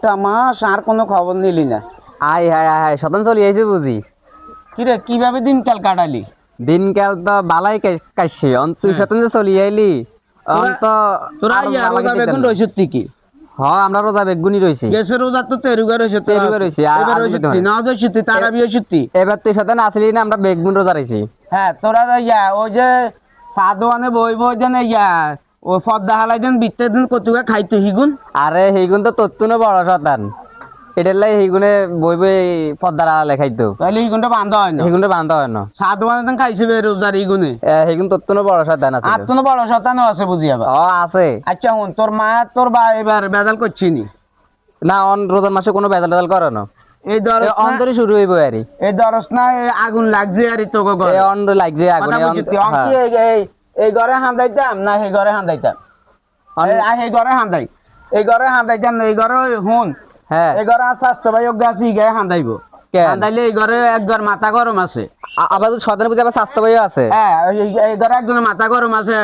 একটা মাস আর কোনো খবর নিলি না। আয় হায় হায় শতান চলি আইছে বুঝি। কিরে কিভাবে দিনকাল কাটালি? দিনকাল তো বালাই কাটছে তুই শতান যে চলি আইলি তোরা ইয়া রোজা বেগুন রইছত কি? আমরা রোজা বেগুনি রইছি। গেছে রোজা তো তেরুগা রইছত। তেরুগা রইছি এবার রইছত না রইছত তারাবি রইছত। এবার তুই শতান আসলি না আমরা বেগুন রোজা রইছি। হ্যাঁ তোরা ইয়া ওই যে সাদওয়ানে বই বই দেন ইয়া ও পদ্মা হালাই দেন বিত্তে দিন কতুকা খাইতে হিগুন। আরে হিগুন তো তোর বড় শতান এটার লাই হিগুনে বই বই পদ্মার আড়ালে খাইতো। তাহলে হিগুনটা বান্ধা হয় না। হিগুনটা বান্ধা হয় না। সাদওয়ানে দেন খাইছে বে রোজার হিগুনে। হিগুন তোর বড় শতান আছে। আর তোর বড় শতানও আছে বুঝি আবার। আছে। আচ্ছা হুন তোর মা তোর বা এবার বেজাল করছিনি না রোজার মাসে কোনো বেজাল টেজাল করে না। এই দরস অন্তরে শুরু হইব আরি। এই দরস না আগুন লাগছে আরি তোকে ঘরে। এই অন্ধ লাগছে আগুন। এই ঘরে হাঁদাইতাম না সেই ঘরে হাঁদাইতাম? এই ঘরে হাঁদাই এই ঘরে হাঁদাইতাম না এই ঘরে হুন। হ্যাঁ এই ঘরে স্বাস্থ্য ভাই গাছি গায়ে হাঁদাইব। হাঁদাইলে এই ঘরে একবার মাথা গরম আছে। আবার সদনের প্রতি আবার স্বাস্থ্য ভাইও আছে। হ্যাঁ এই ঘরে একজনের মাথা গরম আছে।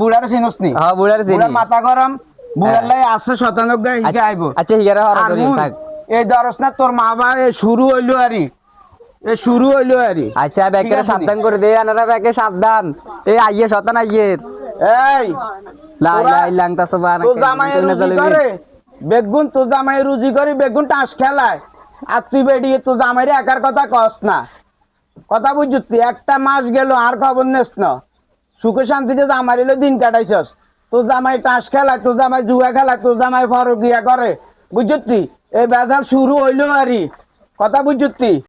বুড়ার চিনস নি? হ্যাঁ বুড়ার চিনি। মাথা গরম বুড়ার লাই আছে শতানক গায়ে হিগে আইব। আচ্ছা হিগারে হরা করি থাক। এই দরস না তোর মা বা শুরু হইলো আরি। এ শুরু হইলো আরি। আচ্ছা ব্যাকে সাবধান করে দে আনারা ব্যাকে সাবধান। এই আইয়ে শতান আইয়ে। এই লা ইলাহা ইল্লা আনতা সুবহানাকা। তো জামাই রুজি করে বেগুন তো জামাই রুজি করে বেগুন টাস খেলায় আর তুই বেরিয়ে তো জামাইরে একার কথা কস না। কথা বুঝছি একটা মাস গেল আর খবর নেস না। সুখে শান্তিতে জামাইলে দিন কাটাইছস। তো জামাই টাস খেলায় তো জামাই জুয়া খেলায় তো জামাই ফরকিয়া করে বুঝছি। এই বেজাল শুরু হইলো আরি। কথা বুঝছি।